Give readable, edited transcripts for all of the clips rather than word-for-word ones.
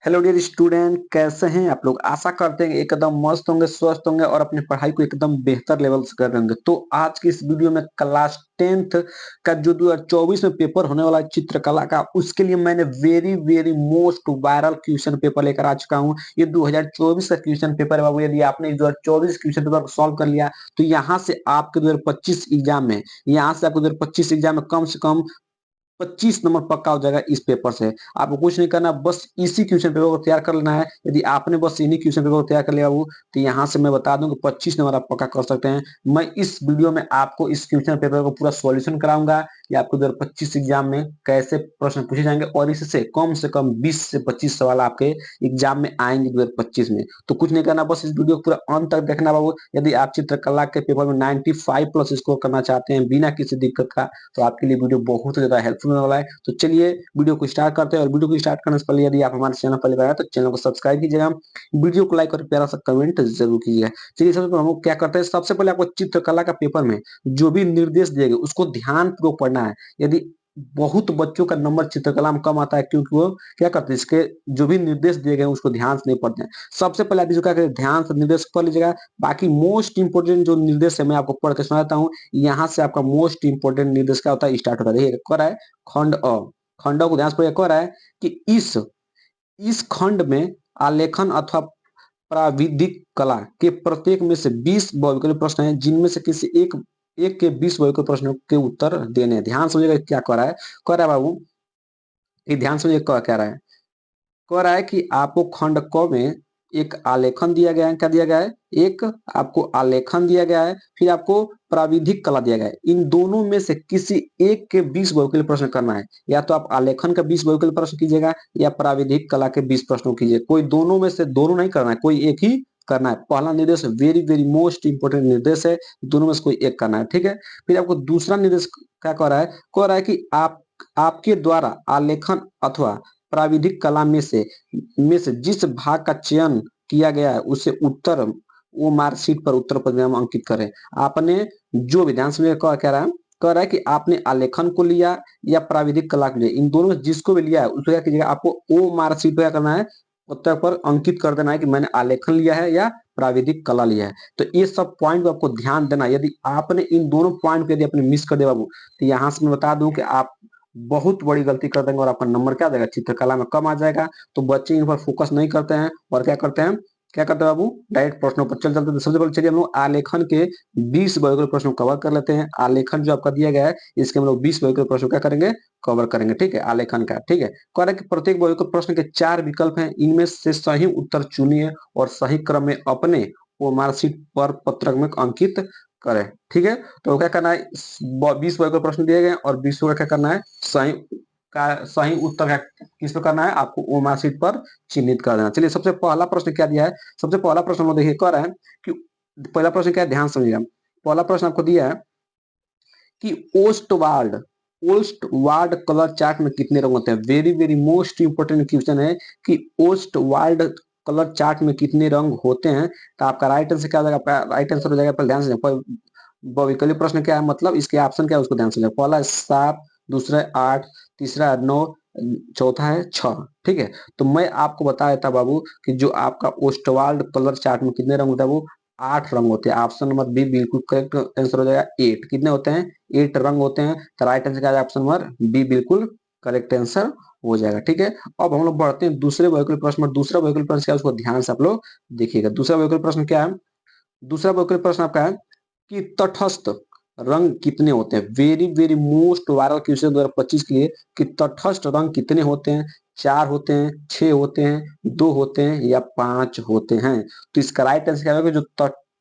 Hello dear student, कैसे हैं आप लोग। आशा करते हैं कि एकदम मस्त होंगे, स्वस्थ होंगे और अपनी पढ़ाई को एकदम बेहतर लेवल से कर रहे होंगे। तो आज की इस वीडियो में क्लास 10th का जो 2024 में पेपर होने वाला है चित्रकला का, उसके लिए मैंने very very most viral question paper लेकर आ चुका हूं। ये 2024 का क्वेश्चन पेपर है बाबू। यदि आपने 2024 क्वेश्चन पेपर को सॉल्व कर लिया तो यहाँ से आपके 2025 एग्जाम में, यहाँ से आपको 2025 एग्जाम में कम से कम 25 नंबर पक्का हो जाएगा इस पेपर से। आपको कुछ नहीं करना, बस इसी क्वेश्चन पेपर को तैयार कर लेना है। यदि आपने बस इन्हीं क्वेश्चन पेपर को तैयार कर लिया वो, तो यहाँ से मैं बता दूं कि 25 नंबर आप पक्का कर सकते हैं। मैं इस वीडियो में आपको इस क्वेश्चन पेपर को पूरा सॉल्यूशन कराऊंगा कि आपको 2025 एग्जाम में कैसे प्रश्न पूछे जाएंगे और इससे कम 20 से 25 सवाल आपके एग्जाम में आएंगे 2025 में। तो कुछ नहीं करना, बस इस वीडियो को पूरा अंत तक देखना बाबू। यदि आप चित्रकला के पेपर में 95 प्लस स्कोर करना चाहते हैं बिना किसी दिक्कत का, तो आपके लिए वीडियो बहुत ज्यादा हेल्पफुल होने वाला है। तो चलिए वीडियो को स्टार्ट करते हैं। और वीडियो को स्टार्ट करने से पहले यदि आप हमारे चैनल पहले आए तो चैनल को सब्सक्राइब कीजिएगा, वीडियो को लाइक और प्यारा सा कमेंट जरूर कीजिएगा। चलिए सबसे पहले हम लोग क्या करते हैं, सबसे पहले आपको चित्रकला का पेपर में जो भी निर्देश दिए गए उसको ध्यान पूर्वक पढ़ना है। यदि बहुत बच्चों का नंबर चित्रकला में कम आता है क्योंकि वो क्या करते हैं, इसके जो भी निर्देश दिए गए उसको ध्यान से नहीं पढ़ते हैं। सबसे पहले आप इसको क्या करें, ध्यान से निर्देश पढ़ लीजिएगा। बाकी मोस्ट इंपोर्टेंट जो निर्देश है मैं आपको पढ़ के सुनाता हूँ। यहाँ से आपका मोस्ट इंपोर्टेंट निर्देश क्या होता है, स्टार्ट होता है। देखिए कह रहा है खंड अ, खंड को ध्यान से पढ़िए। कह रहा है कि इस खंड में आलेखन अथवा प्राविधिक कला के प्रत्येक में से 20 बहुविकल्पीय प्रश्न हैं, जिनमें से किसी एक एक के 20 बहुविकल्पीय प्रश्नों के उत्तर देने हैं। ध्यान समझिएगा क्या कह रहा है। कह रहा है बाबू, ये ध्यान समझिए क्या रहा है। कह रहा है कि आपको खंड क में एक आलेखन दिया गया है। क्या दिया गया है, एक आपको आलेखन दिया गया है, फिर आपको प्राविधिक कला दिया गया है। इन दोनों में से किसी एक के 20 बहुविकल्पीय प्रश्न करना है। या तो आप आलेखन का 20 बहुविकल्पीय प्रश्न कीजिएगा या प्राविधिक कला के 20 प्रश्नों कीजिए। कोई दोनों में से दोनों नहीं करना है, कोई एक ही करना है। पहला निर्देश वेरी वेरी मोस्ट इंपोर्टेंट निर्देश है, दोनों में से कोई एक करना है, ठीक है। फिर आपको दूसरा निर्देश क्या कह रहा है, कह रहा है कि आपके द्वारा आलेखन अथवा प्राविधिक कला में से जिस भाग का चयन किया गया है उसे उत्तर वो मार्कशीट पर उत्तर परिणाम अंकित करें। आपने जो भी, ध्यान से कह रहा है, कह रहा है कि आपने आलेखन को लिया या प्राविधिक कला को लिया, इन दोनों में जिसको भी लिया है उसको क्या कीजिएगा, आपको वो मार्कशीट पर क्या करना है, उत्तर पर अंकित कर देना है कि मैंने आलेखन लिया है या प्राविधिक कला लिया है। तो ये सब पॉइंट को आपको ध्यान देना है। यदि आपने इन दोनों पॉइंट को यदि आपने मिस कर दिया बाबू, तो यहाँ से मैं बता दूं कि आप बहुत बड़ी गलती कर देंगे और आपका नंबर क्या आ जाएगा, चित्रकला में कम आ जाएगा। तो बच्चे इन पर फोकस नहीं करते हैं और क्या करते हैं बाबू, डायरेक्ट प्रश्नों पर चल चलते हैं। सबसे पहले चलिए हम लोग आलेखन के 20 बहुविकल्पीय प्रश्नों कवर कर लेते हैं। आलेखन जो आपका दिया गया है इसके हम लोग 20 बहुविकल्पीय प्रश्नों क्या करेंगे, कवर करेंगे, ठीक है, आलेखन का, ठीक है। कह रहा है कि प्रत्येक बहुविकल्पीय प्रश्न के 4 विकल्प हैं, इनमें से सही उत्तर चुनिए और सही क्रम में अपने वो मार्कशीट पर पत्रक में अंकित करें, ठीक है। तो क्या करना है, 20 वर्ग के प्रश्न दिए गए और 20 का क्या करना है, सही का सही उत्तर किस पे करना है, आपको ओ मार्कशीट पर चिन्हित कर देना। चलिए सबसे पहला प्रश्न क्या दिया है, सबसे पहला प्रश्न हम देखिए कह रहा है कि पहला प्रश्न क्या है, ध्यान समझिएगा। पहला प्रश्न आपको दिया है कि ओस्ट वार्ड कलर चार्ट में कितने रंग होते हैं। Very very most important question है कि ओस्ट वार्ड कलर चार्ट में कितने रंग होते हैं। तो आपका राइट आंसर क्या हो जाएगा, आपका राइट आंसर हो जाएगा, पहले ध्यान से बहुविकल्पीय प्रश्न क्या है, मतलब इसके ऑप्शन क्या है उसको ध्यान से। पहला है 7, दूसरा है 8, तीसरा है 9, चौथा है 6, ठीक है। तो मैं आपको बता देता बाबू कि जो आपका ओस्टवाल्ड कलर चार्ट में कितने रंग होता है, वो 8 रंग होते हैं। ऑप्शन नंबर बी बिल्कुल करेक्ट आंसर हो जाएगा। 8 कितने होते हैं, 8 रंग होते हैं। तो राइट आंसर क्या है, ऑप्शन नंबर बी बिल्कुल करेक्ट आंसर हो जाएगा, ठीक है। अब हम लोग बढ़ते हैं दूसरे वैकल्पिक प्रश्न में। दूसरा वैकल्पिक प्रश्न क्या है उसको ध्यान से आप लोग देखिएगा। दूसरा वैकल्पिक प्रश्न क्या है, दूसरा वैकल्पिक प्रश्न आपका है कि तटस्थ रंग कितने होते हैं। Very very most viral question 2025 के लिए कि तटस्थ रंग कितने होते हैं। 4 होते हैं, 6 होते हैं, 2 होते हैं या 5 होते हैं। तो इसका राइट आंसर क्या होगा, जो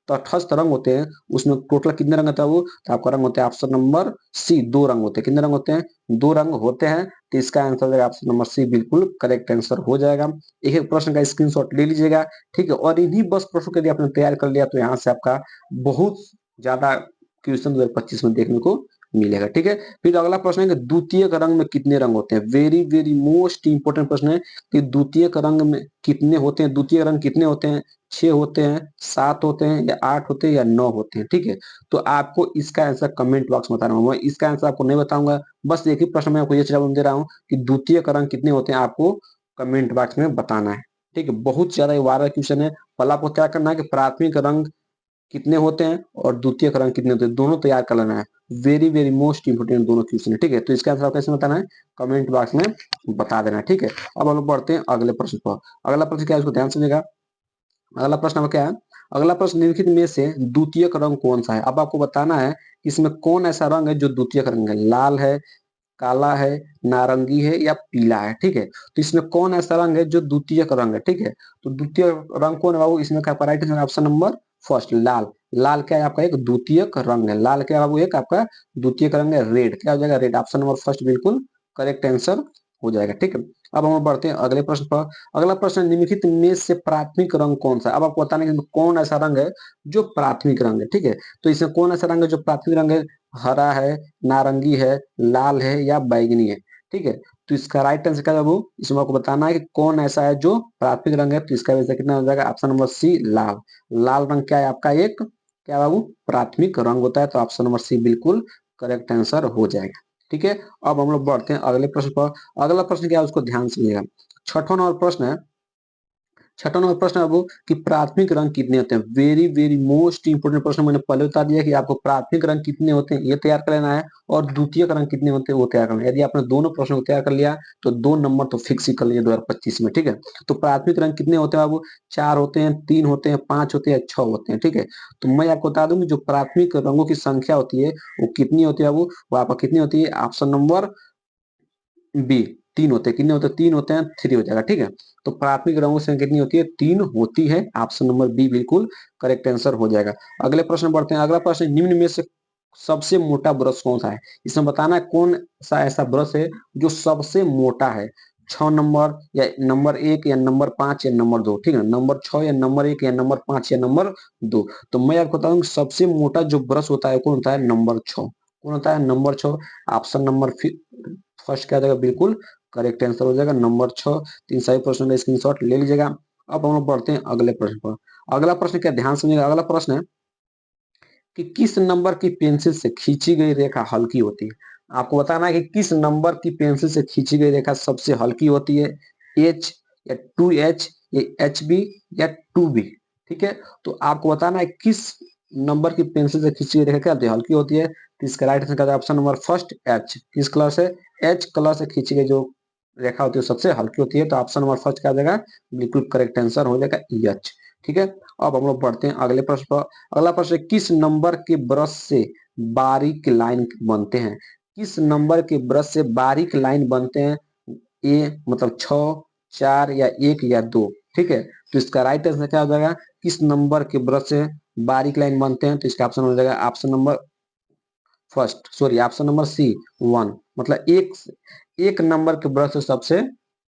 तटस्थ रंग होते हैं उसमें टोटल कितने रंग होता है, वो तो आपका रंग होता है ऑप्शन नंबर सी, 2 रंग होते हैं। कितने रंग होते हैं, 2 रंग होते हैं। तो इसका आंसर हो जाएगा ऑप्शन नंबर सी, बिल्कुल करेक्ट आंसर हो जाएगा। एक एक प्रश्न का स्क्रीनशॉट ले लीजिएगा, ठीक है। और इन्हीं बस प्रश्नों के लिए आपने तैयार कर लिया तो यहाँ से आपका बहुत ज्यादा क्वेश्चन 2025 में देखने को मिलेगा, ठीक है। फिर अगला प्रश्न है कि द्वितीयक रंग में कितने रंग होते हैं। वेरी वेरी मोस्ट इंपोर्टेंट प्रश्न है कि द्वितीयक रंग में कितने होते हैं। द्वितीय रंग कितने होते हैं, 6 होते हैं, 7 होते हैं या 8 होते हैं या 9 होते हैं, ठीक है। तो आपको इसका आंसर कमेंट बॉक्स में बताना होगा। मैं इसका आंसर आपको नहीं बताऊंगा, बस एक ही प्रश्न में आपको ये जवाब दे रहा हूँ कि द्वितीय रंग कितने होते हैं, आपको कमेंट बॉक्स में बताना है। ठीक है, बहुत ज्यादा वायरल क्वेश्चन है। पहले आपको क्या करना है कि प्राथमिक रंग कितने होते हैं और द्वितीयक रंग कितने होते हैं, दोनों तैयार कर लेना है। वेरी वेरी मोस्ट इंपोर्टेंट दोनों क्वेश्चन है। ठीक है, तो इसका आंसर कैसे बताना है, कमेंट बॉक्स में बता देना है। ठीक है, अब हम लोग बढ़ते हैं अगले प्रश्न पर। अगला प्रश्न क्या है, उसको ध्यान समझेगा। अगला प्रश्न हमें क्या है, अगला प्रश्न निम्नलिखित में से द्वितीयक रंग कौन सा है। अब आपको बताना है कि इसमें कौन ऐसा रंग है जो द्वितीयक रंग है, लाल है, काला है, नारंगी है या पीला है। ठीक है, तो इसमें कौन ऐसा रंग है जो द्वितीयक रंग है। ठीक है, तो द्वितीय रंग कौन है बाबू, इसमें क्या right answer option number first लाल। लाल क्या है आपका एक द्वितीयक रंग है। लाल क्या है बाबू, एक आपका द्वितीयक रंग है। रेड क्या हो जाएगा, रेड ऑप्शन नंबर फर्स्ट बिल्कुल करेक्ट आंसर हो जाएगा। ठीक है, अब हम बढ़ते हैं अगले प्रश्न पर। अगला प्रश्न, निम्नलिखित में से प्राथमिक रंग कौन सा है। अब आपको बताना है कि कौन ऐसा रंग है जो प्राथमिक रंग है। ठीक है, तो इसमें कौन ऐसा रंग है जो प्राथमिक रंग है, हरा है, नारंगी है, लाल है या बैगनी है। ठीक है, तो इसका राइट आंसर क्या है बाबू, इसमें आपको बताना है कि कौन ऐसा है जो प्राथमिक रंग है। तो इसका वैसे कितना हो जाएगा, ऑप्शन नंबर सी लाल। लाल रंग क्या है आपका एक क्या बाबू, प्राथमिक रंग होता है। तो ऑप्शन नंबर सी बिल्कुल करेक्ट आंसर हो जाएगा। ठीक है, अब हम लोग बढ़ते हैं अगले प्रश्न पर। अगला प्रश्न क्या है उसको ध्यान सुनिएगा। छठवां नंबर प्रश्न है, छठा नंबर प्रश्न है आपको कि प्राथमिक रंग कितने होते हैं। वेरी वेरी मोस्ट इंपोर्टेंट प्रश्न, मैंने पहले बता दिया कि आपको प्राथमिक रंग कितने होते हैं ये तैयार कर लेना है और द्वितीयक रंग कितने होते हैं वो तैयार करना है। यदि आपने दोनों प्रश्नों को तैयार कर लिया तो 2 नंबर तो फिक्स ही कर लिए 2025 में। ठीक है, तो प्राथमिक रंग कितने होते हैं बाबू, 4 होते हैं, 3 होते हैं, 5 होते हैं, 6 होते हैं। ठीक है, तो मैं आपको बता दूं कि जो प्राथमिक रंगों की संख्या होती है वो कितनी होती है बाबू, वो आपका कितनी होती है, ऑप्शन नंबर बी 3 होते हैं। कितने होते हैं, 3 होते हैं, 3 हो जाएगा। ठीक है, तो प्राथमिक रंगों से कितनी होती है, 3 होती है। ऑप्शन नंबर बी बिल्कुल करेक्ट आंसर हो जाएगा। अगले प्रश्न बढ़ते हैं। अगला प्रश्न, निम्न में से सबसे मोटा ब्रश कौन सा है। इसमें बताना है कौन सा ऐसा ब्रश है जो सबसे मोटा है, 6 नंबर या नंबर 1 या नंबर 5 या नंबर 2। ठीक है, नंबर 6 या नंबर 1 या नंबर 5 या नंबर 2। तो मैं आपको बताऊं सबसे मोटा जो ब्रश होता है कौन होता है, नंबर 6। कौन होता है, नंबर 6। ऑप्शन नंबर फर्स्ट क्या आ जाएगा, बिल्कुल करेक्ट आंसर हो जाएगा नंबर 6। तीन सही प्रश्न का स्क्रीनशॉट ले लीजिएगा। अब हम लोग बढ़ते हैं अगले प्रश्न पर। अगला प्रश्न क्या, ध्यान सुनिएगा। अगला प्रश्न है कि किस नंबर की पेंसिल से खींची गई रेखा हल्की होती है। आपको बताना है कि किस नंबर की पेंसिल से खींची गई रेखा सबसे हल्की होती है, एच या 2H या HB या 2B। ठीक है, तो आपको बताना है किस नंबर की पेंसिल से खींची गई रेखा क्या होती है, हल्की होती है। तो इसका राइट आंसर क्या है, ऑप्शन नंबर फर्स्ट एच। किस कलर से, एच कलर से खींची गई जो रेखा होती है सबसे हल्की होती है। तो ऑप्शन नंबर फर्स्ट क्या आ जाएगा, बिल्कुल करेक्ट आंसर हो जाएगा एच। ठीक है, अब हम लोग बढ़ते हैं अगले प्रश्न पर। अगला प्रश्न, किस नंबर के ब्रश से बारीक लाइन बनते हैं। किस नंबर के ब्रश से बारीक लाइन बनते हैं, ए मतलब 6, 4 या 1 या 2। ठीक है, तो इसका राइट आंसर क्या हो जाएगा, किस नंबर के ब्रश से बारीक लाइन बनते हैं। तो इसका ऑप्शन हो जाएगा option number first, sorry option number C 1। मतलब एक नंबर के ब्रश से सबसे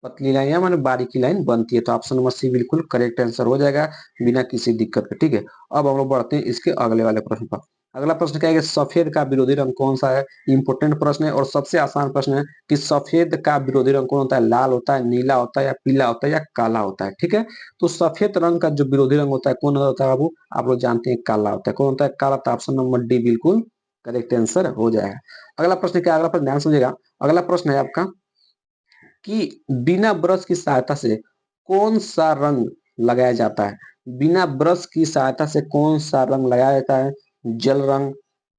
पतली लाइन या माने बारीकी लाइन बनती है। तो ऑप्शन नंबर सी बिल्कुल करेक्ट आंसर हो जाएगा बिना किसी दिक्कत के। ठीक है, अब हम लोग बढ़ते हैं इसके अगले वाले प्रश्न पर। अगला प्रश्न क्या है कि सफेद का विरोधी रंग कौन सा है। इंपोर्टेंट प्रश्न है और सबसे आसान प्रश्न है कि सफेद का विरोधी रंग कौन होता है, लाल होता है, नीला होता है या पीला होता है या काला होता है। ठीक है, तो सफेद रंग का जो विरोधी रंग होता है कौन होता है बाबू, आप लोग जानते हैं काला होता है। कौन होता है, काला। तो ऑप्शन नंबर डी बिल्कुल करेक्ट आंसर हो जाएगा। अगला प्रश्न क्या, अगला प्रश्न ध्यान समझिएगा। अगला प्रश्न है आपका कि बिना ब्रश की सहायता से कौन सा रंग लगाया जाता है। बिना ब्रश की सहायता से कौन सा रंग लगाया जाता है, जल रंग,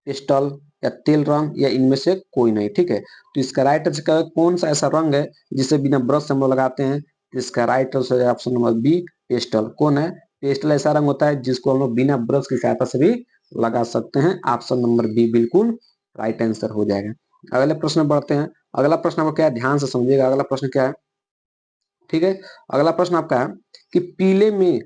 पेस्टल या तेल रंग या इनमें से कोई नहीं। ठीक है, तो इसका राइट आंसर क्या है, कौन सा ऐसा रंग है जिसे बिना ब्रश से हम लोग लगाते हैं। तो इसका राइट आंसर है ऑप्शन नंबर बी पेस्टल। कौन है, पेस्टल ऐसा रंग होता है जिसको हम लोग बिना ब्रश की सहायता से भी लगा सकते हैं। ऑप्शन नंबर बी बिल्कुल राइट आंसर हो जाएगा। अगले प्रश्न बढ़ते हैं। अगला प्रश्न आपका क्या है, ध्यान से समझिएगा। अगला प्रश्न क्या है, ठीक है, अगला प्रश्न आपका है कि पीले में,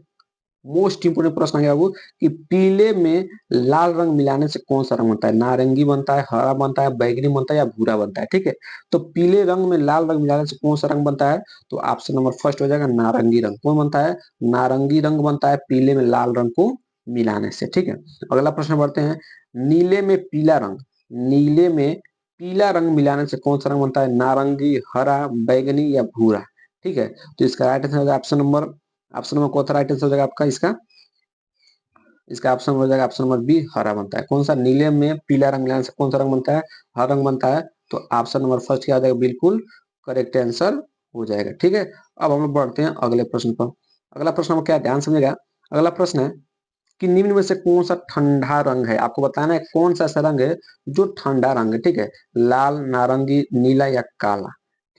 मोस्ट इंपोर्टेंट प्रश्न है वो, कि पीले में लाल रंग मिलाने से कौन सा रंग बनता है। नारंगी बनता है, हरा बनता है, बैगनी बनता है या भूरा बनता है। ठीक है, तो पीले रंग में लाल रंग मिलाने से कौन सा रंग बनता है। तो ऑप्शन नंबर फर्स्ट हो जाएगा नारंगी रंग। कौन बनता है, नारंगी रंग बनता है पीले में लाल रंग को मिलाने से। ठीक है, अगला प्रश्न बढ़ते हैं। नीले में पीला रंग, नीले में पीला रंग मिलाने से कौन सा रंग बनता है, नारंगी, हरा, बैगनी या भूरा। ठीक है, तो इसका राइट आंसर होगा ऑप्शन नंबर कौन सा राइट आंसर हो जाएगा आपका, इसका इसका ऑप्शन हो जाएगा ऑप्शन नंबर बी हरा बनता है। कौन सा, नीले में पीला रंग मिलाने से कौन सा रंग बनता है, हरा रंग बनता है। तो ऑप्शन नंबर फर्स्ट क्या आ जाएगा, बिल्कुल करेक्ट आंसर हो जाएगा। ठीक है, अब हम लोग बढ़ते हैं अगले प्रश्न पर। अगला प्रश्न हम क्या है, ध्यान समझिएगा। अगला प्रश्न है कि निम्न में से कौन सा ठंडा रंग है। आपको बताना है कौन सा ऐसा रंग है जो ठंडा रंग है। ठीक है, लाल, नारंगी, नीला या काला।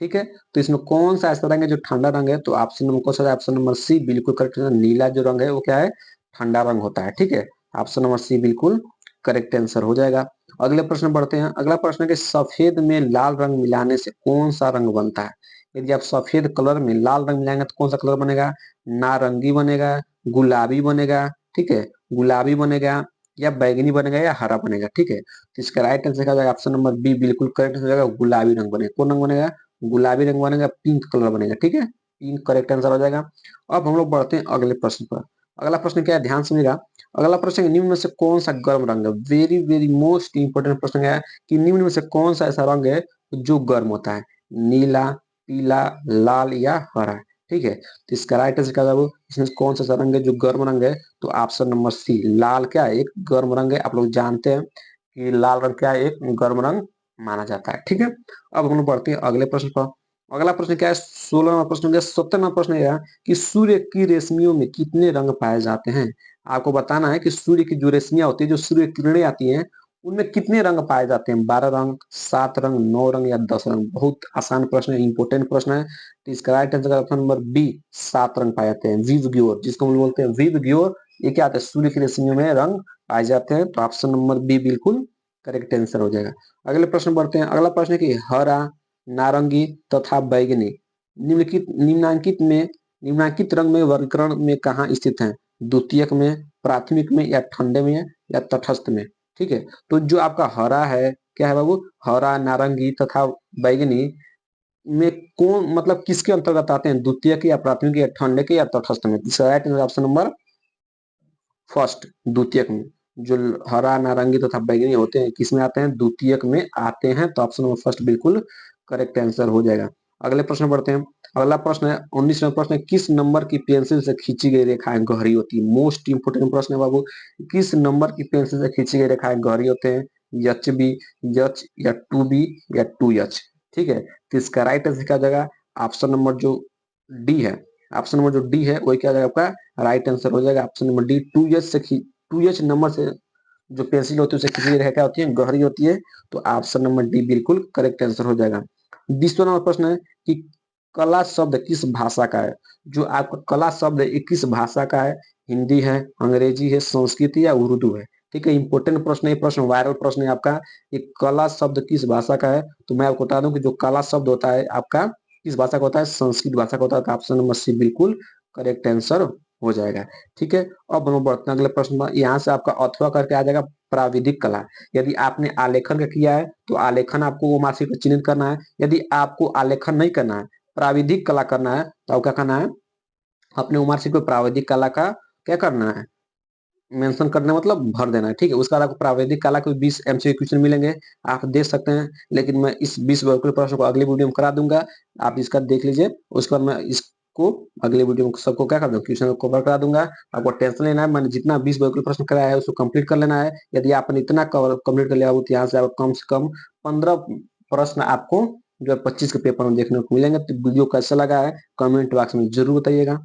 ठीक है, तो इसमें कौन सा ऐसा रंग है जो ठंडा रंग है, तो ऑप्शन नंबर कौन सा है, ऑप्शन नंबर सी बिल्कुल करेक्ट है। नीला जो रंग है वो क्या है, ठंडा रंग होता है। ठीक है, ऑप्शन नंबर सी बिल्कुल करेक्ट आंसर हो जाएगा। अगले प्रश्न बढ़ते हैं। अगला प्रश्न है कि सफेद में लाल रंग मिलाने से कौन सा रंग बनता है। यदि आप सफेद कलर में लाल रंग मिलाएंगे तो कौन सा कलर बनेगा, नारंगी बनेगा, गुलाबी बनेगा, ठीक है, गुलाबी बनेगा या बैंगनी बनेगा या हरा बनेगा। ठीक है, तो इसका राइट आंसर क्या हो जाएगा, ऑप्शन नंबर बी बिल्कुल करेक्ट हो जाएगा, गुलाबी रंग बनेगा। कौन रंग बनेगा, गुलाबी रंग बनेगा, पिंक कलर बनेगा। ठीक है, पिंक करेक्ट आंसर हो जाएगा। अब हम लोग बढ़ते हैं अगले प्रश्न पर। अगला प्रश्न क्या है, ध्यान सुनिएगा। अगला प्रश्न है निम्न में से कौन सा गर्म रंग है। वेरी वेरी मोस्ट इंपोर्टेंट प्रश्न है कि निम्न में से कौन सा ऐसा रंग है जो गर्म होता है, नीला, पीला, लाल या हरा। ठीक है, तो इसका राइट आंसर क्या होगा, इसमें कौन सा रंग है जो गर्म रंग है, तो ऑप्शन नंबर सी लाल क्या है, एक गर्म रंग है। आप लोग जानते हैं कि लाल रंग क्या है, एक गर्म रंग माना जाता है। ठीक है, अब हम लोग बढ़ते हैं अगले प्रश्न पर। अगला प्रश्न क्या है, 16वां प्रश्न है। 17वां प्रश्न है कि सूर्य की रेशमियों में कितने रंग पाए जाते हैं। आपको बताना है कि सूर्य की जो रेशमियां होती है, जो सूर्य किरणें आती हैं, उनमें कितने रंग पाए जाते हैं, 12 रंग, 7 रंग, 9 रंग या 10 रंग। बहुत आसान प्रश्न है, इंपोर्टेंट प्रश्न है। तो इसका right answer option number B 7 रंग पाए जाते हैं। विव ग्योर, जिसको हम बोलते हैं विव ग्योर, ये क्या आता है, सूर्य की रश्मियों में रंग पाए जाते हैं। तो ऑप्शन नंबर बी बिल्कुल करेक्ट आंसर हो जाएगा। अगले प्रश्न बढ़ते हैं। अगला प्रश्न है कि हरा, नारंगी तथा बैगनी निम्नांकित रंग में वर्गीकरण में कहाँ स्थित है, द्वितीयक में, प्राथमिक में या ठंडे में या तटस्थ में। ठीक है, तो जो आपका हरा है, क्या है बाबू, हरा, नारंगी तथा बैगनी में कौन मतलब किसके अंतर्गत आते हैं, द्वितीय के या प्राथमिक या ठंडे के या तटस्थ में। राइट ऑप्शन नंबर फर्स्ट, द्वितीयक में। जो हरा, नारंगी तथा बैंगनी होते हैं किसमें आते हैं, द्वितीयक में आते हैं। तो ऑप्शन नंबर फर्स्ट बिल्कुल करेक्ट आंसर हो जाएगा। अगले प्रश्न बढ़ते हैं। अगला प्रश्न है 19वां प्रश्न है, किस नंबर की पेंसिल से खींची गई रेखाएं गहरी होती है। मोस्ट इंपोर्टेंट प्रश्न है बाबू, किस नंबर की पेंसिल से खींची गई रेखाएं गहरी होते हैं, एच बी, एच या 2B या 2H। ठीक है, तो इसका राइट आंसर क्या हो जाएगा, ऑप्शन नंबर जो डी है, ऑप्शन नंबर जो डी है वही क्या हो जाएगा आपका राइट आंसर हो जाएगा। Option number D, 2H number से जो पेंसिल होती है उसे खींची रेखा क्या होती है, गहरी होती है। तो ऑप्शन नंबर डी बिल्कुल करेक्ट आंसर हो जाएगा। 20वां नंबर प्रश्न है कि कला शब्द किस भाषा का है। जो आपका कला शब्द है ये किस भाषा का है, हिंदी है, अंग्रेजी है, संस्कृत या उर्दू है। ठीक है, इंपोर्टेंट प्रश्न है, प्रश्न वायरल प्रश्न है आपका। ये कला शब्द किस भाषा का है, तो मैं आपको बता दूं कि जो कला शब्द होता है आपका किस भाषा का होता है, संस्कृत भाषा का होता है। तो ऑप्शन नंबर सी बिल्कुल करेक्ट आंसर हो जाएगा। ठीक है, अब हम बढ़ते हैं अगले प्रश्न में। यहाँ से आपका अथवा करके आ जाएगा प्राविधिक कला। यदि आपने आलेखन का किया है तो आलेखन आपको वो मार्कशीट में चिन्हित करना है। यदि आपको आलेखन नहीं करना है, प्राविधिक कला करना है, तो आपको क्या करना है, अपने वो मार्कशीट पे प्राविधिक कला का क्या करना है, मेंशन करना मतलब भर देना है। ठीक है, उसके बाद आपको प्राविधिक कला के 20 MCQ क्वेश्चन मिलेंगे, आप देख सकते हैं। लेकिन मैं इस 20 वर्ग प्रश्न को अगले वीडियो में करा दूंगा, आप इसका देख लीजिए। उसके बाद मैं इसको अगले वीडियो में सबको क्या कर दूंगा, क्वेश्चन को कवर करा दूंगा। आपको टेंशन लेना है, मैंने जितना 20 वर्ग प्रश्न कराया है उसको कंप्लीट कर लेना है। यदि आपने इतना कंप्लीट कर लिया तो यहाँ से कम से कम 15 प्रश्न आपको जो है 25 के पेपर में देखने को मिलेंगे। तो वीडियो कैसा लगा है कमेंट बॉक्स में जरूर बताइएगा।